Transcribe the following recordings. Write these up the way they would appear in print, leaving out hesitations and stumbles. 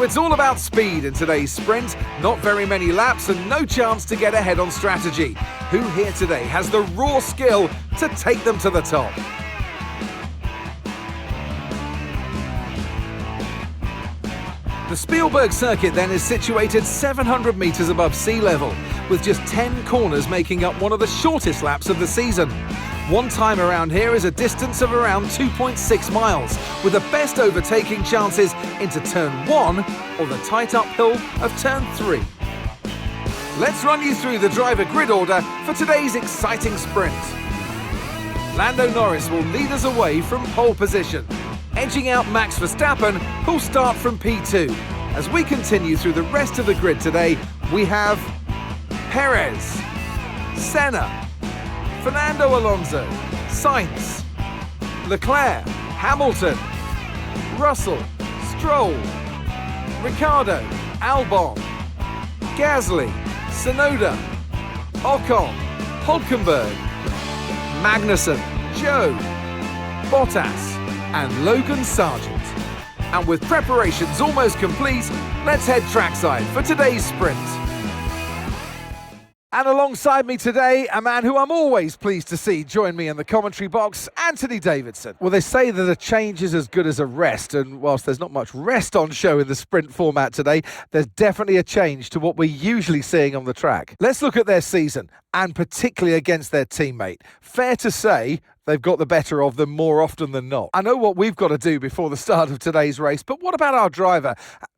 So it's all about speed in today's sprint, not very many laps and no chance to get ahead on strategy. Who here today has the raw skill to take them to the top? The Spielberg circuit then is situated 700 metres above sea level, with just 10 corners making up one of the shortest laps of the season. One time around here is a distance of around 2.6 miles, with the best overtaking chances into turn 1 or the tight uphill of turn 3. Let's run you through the driver grid order for today's exciting sprint. Lando Norris will lead us away from pole position, edging out Max Verstappen, who'll start from P2. As we continue through the rest of the grid today, we have Perez, Senna, Fernando Alonso, Sainz, Leclerc, Hamilton, Russell, Stroll, Ricciardo, Albon, Gasly, Tsunoda, Ocon, Hülkenberg, Magnussen, Joe, Bottas and Logan Sargent. And with preparations almost complete, let's head trackside for today's sprint. And alongside me today, a man who I'm always pleased to see join me in the commentary box, Anthony Davidson. Well, they say that a change is as good as a rest, and whilst there's not much rest on show in the sprint format today, there's definitely a change to what we're usually seeing on the track. Let's look at their season, and particularly against their teammate. Fair to say, they've got the better of them more often than not. I know what we've got to do before the start of today's race, but what about our driver?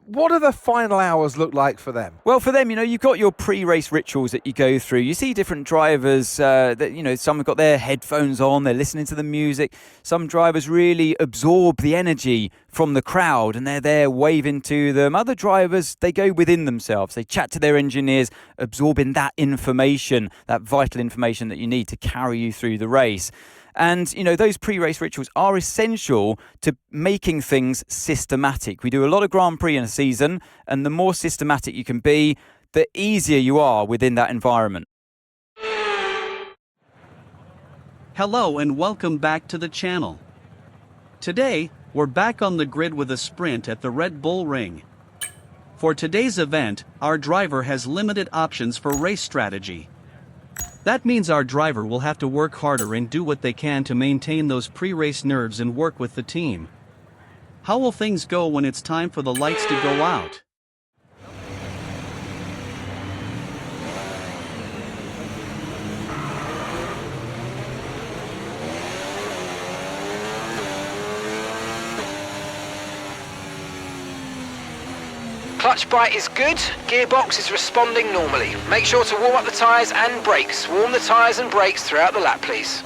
What do the final hours look like for them? Well, for them, you've got your pre-race rituals that you go through. You see different drivers that, some have got their headphones on, they're listening to the music. Some drivers really absorb the energy from the crowd and they're there waving to them. Other drivers, they go within themselves. They chat to their engineers, absorbing that information, that vital information that you need to carry you through the race. And, those pre-race rituals are essential to making things systematic. We do a lot of Grand Prix in a season, and the more systematic you can be, the easier you are within that environment. Hello and welcome back to the channel. Today, we're back on the grid with a sprint at the Red Bull Ring. For today's event, our driver has limited options for race strategy. That means our driver will have to work harder and do what they can to maintain those pre-race nerves and work with the team. How will things go when it's time for the lights to go out? Clutch bite is good, gearbox is responding normally. Make sure to warm up the tyres and brakes. Warm the tyres and brakes throughout the lap, please.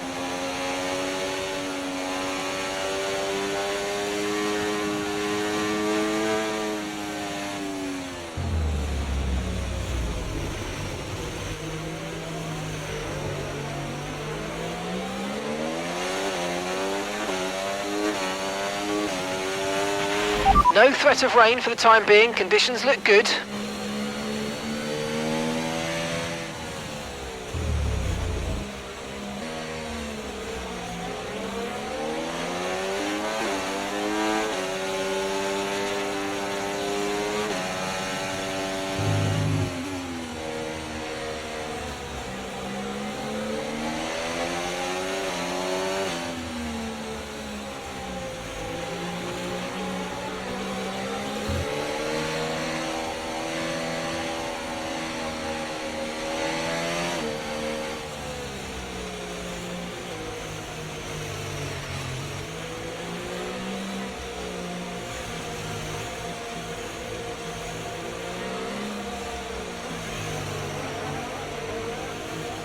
No threat of rain for the time being, conditions look good.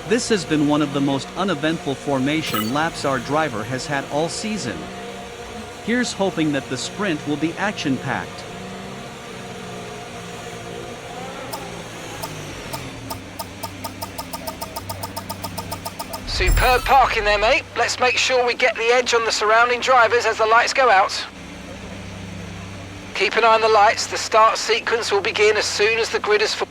This has been one of the most uneventful formation laps our driver has had all season. Here's hoping that the sprint will be action-packed. Superb parking there, mate. Let's make sure we get the edge on the surrounding drivers as the lights go out. Keep an eye on the lights. The start sequence will begin as soon as the grid is full.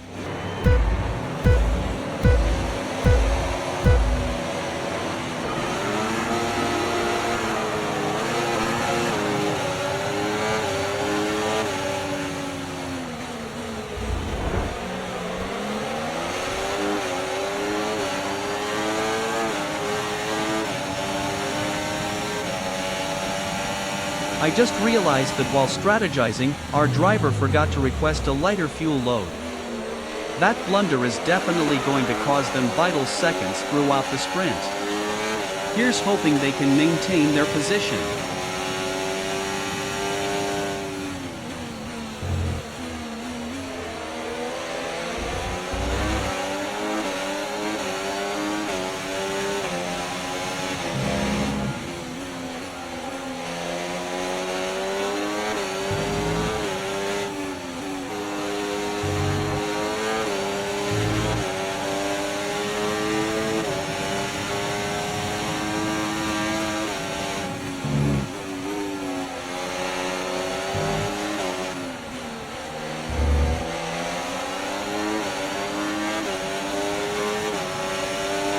I just realized that while strategizing, our driver forgot to request a lighter fuel load. That blunder is definitely going to cause them vital seconds throughout the sprint. Here's hoping they can maintain their position.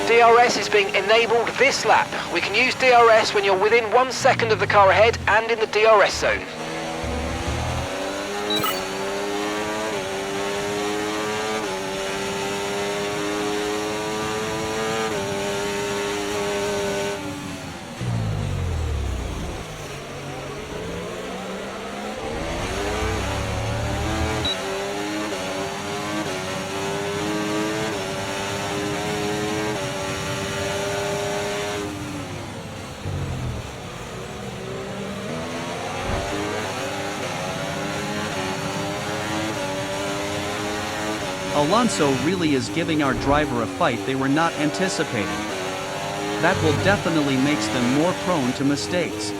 DRS is being enabled this lap. We can use DRS when you're within 1 second of the car ahead and in the DRS zone. Alonso really is giving our driver a fight they were not anticipating. That will definitely makes them more prone to mistakes.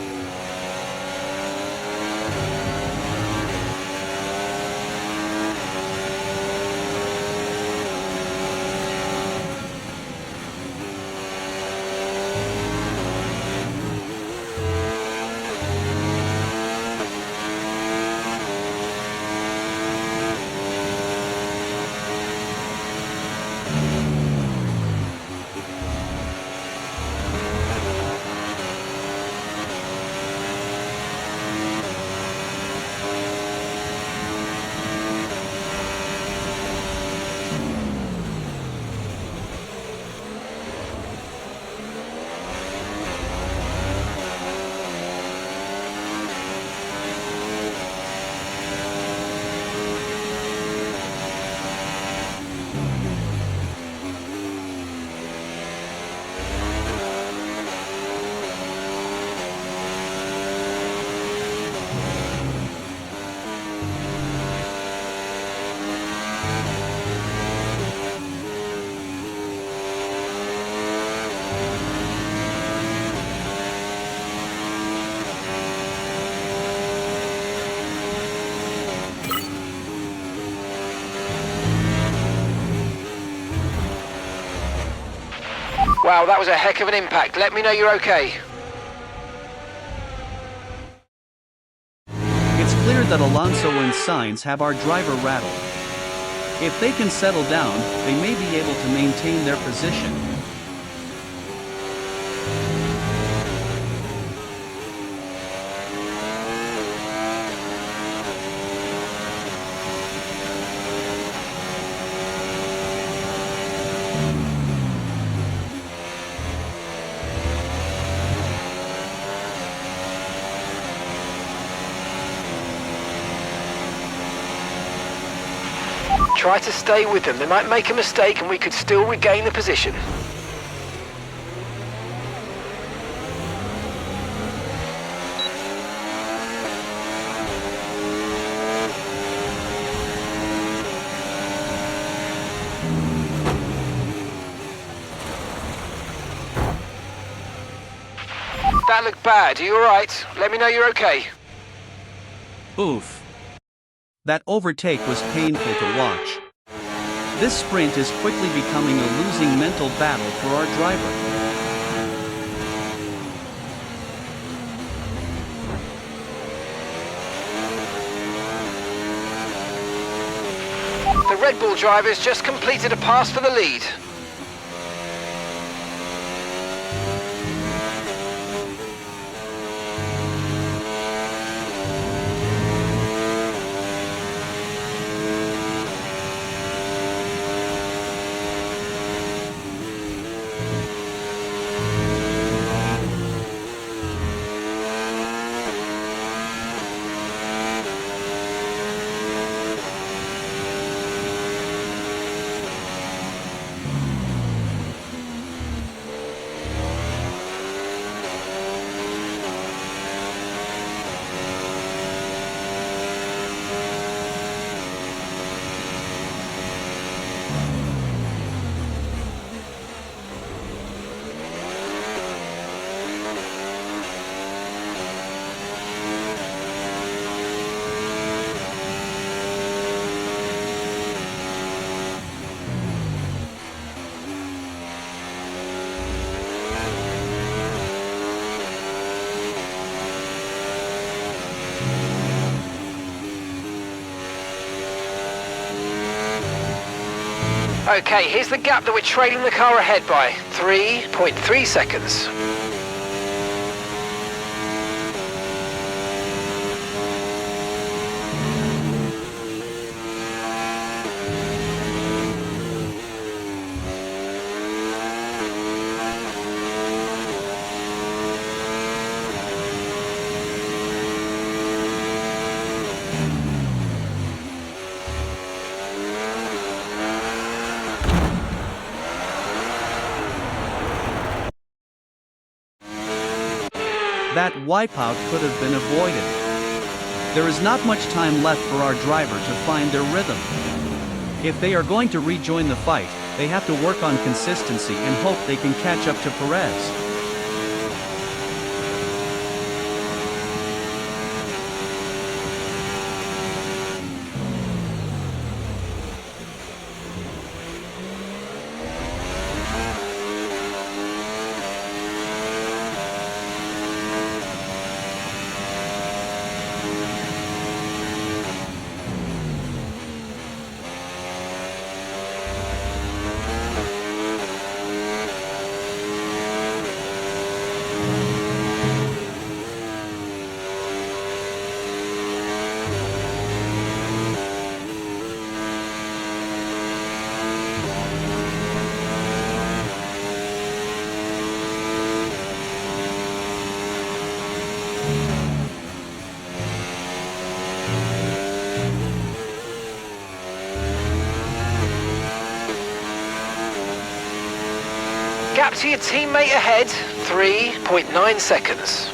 Wow, that was a heck of an impact. Let me know you're okay. It's clear that Alonso and Sainz have our driver rattled. If they can settle down, they may be able to maintain their position. Try to stay with them. They might make a mistake and we could still regain the position. That looked bad. Are you alright? Let me know you're okay. Oof. That overtake was painful to watch. This sprint is quickly becoming a losing mental battle for our driver. The Red Bull drivers just completed a pass for the lead. Okay, here's the gap that we're trailing the car ahead by. 3.3 seconds. That wipeout could have been avoided. There is not much time left for our driver to find their rhythm. If they are going to rejoin the fight, they have to work on consistency and hope they can catch up to Perez. Gap to your teammate ahead, 3.9 seconds.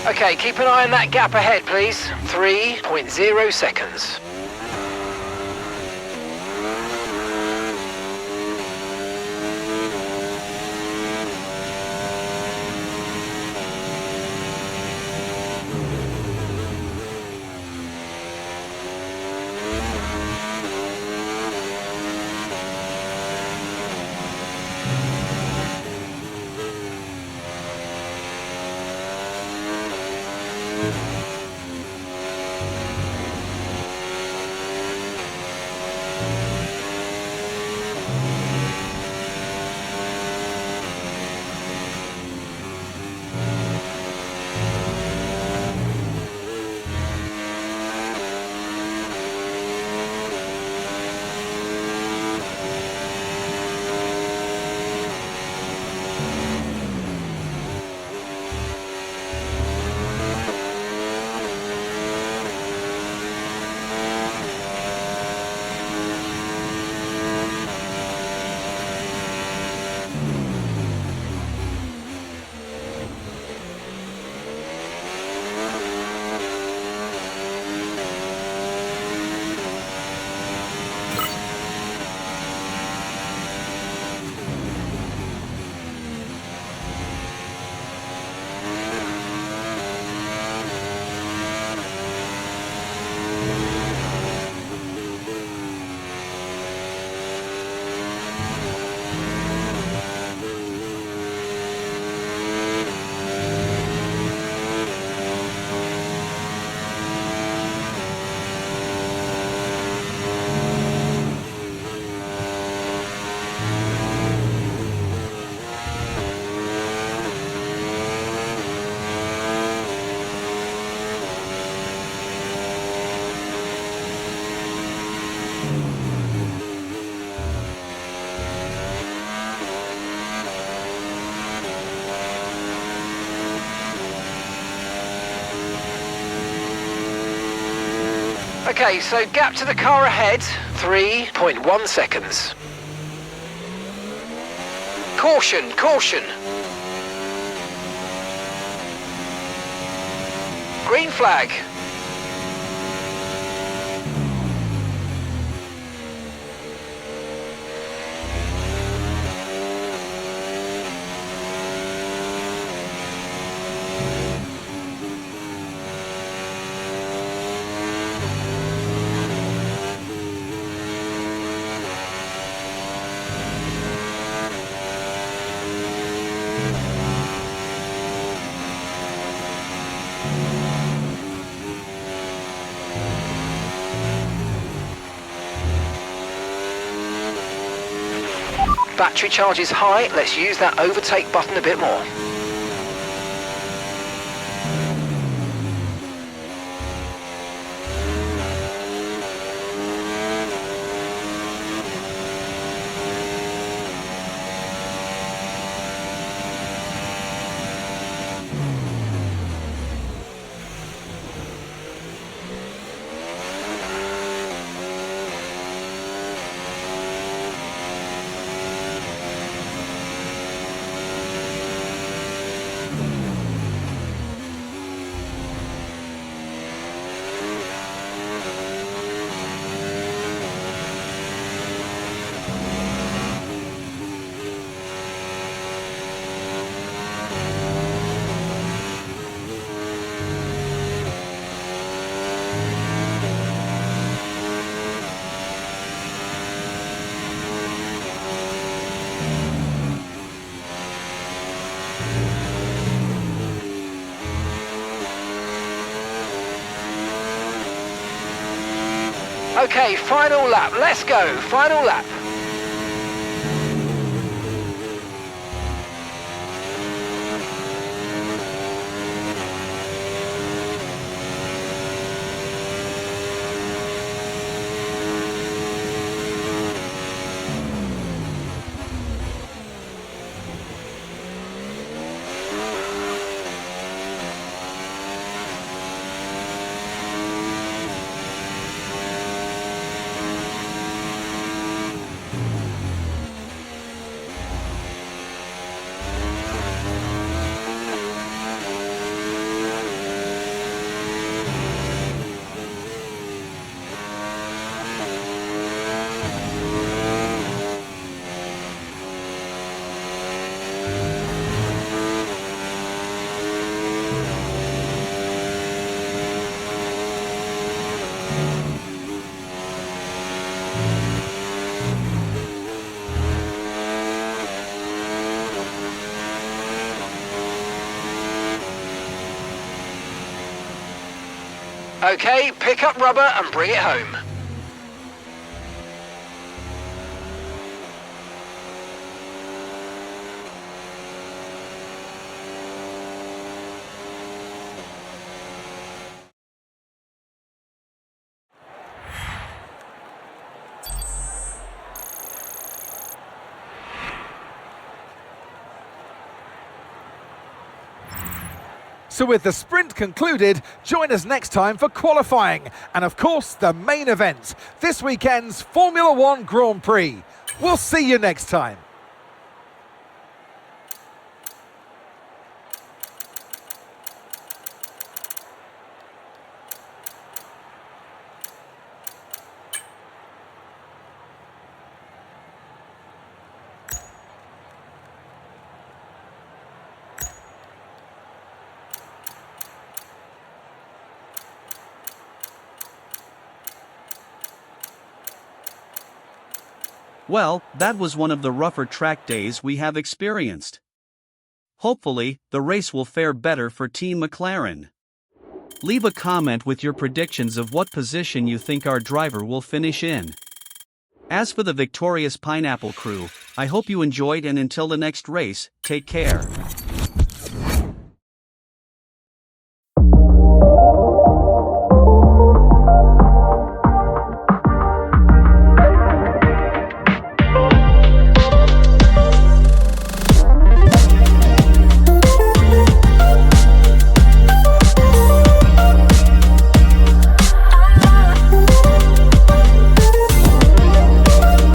Okay, keep an eye on that gap ahead, please. 3.0 seconds. Okay, so gap to the car ahead, 3.1 seconds. Caution, caution. Green flag. Battery charge is high, let's use that overtake button a bit more. Okay, final lap, let's go, final lap. Okay, pick up rubber and bring it home. So with the sprint concluded, join us next time for qualifying and of course the main event, this weekend's Formula One Grand Prix. We'll see you next time. Well, that was one of the rougher track days we have experienced. Hopefully, the race will fare better for Team McLaren. Leave a comment with your predictions of what position you think our driver will finish in. As for the victorious Pineapple crew, I hope you enjoyed, and until the next race, take care.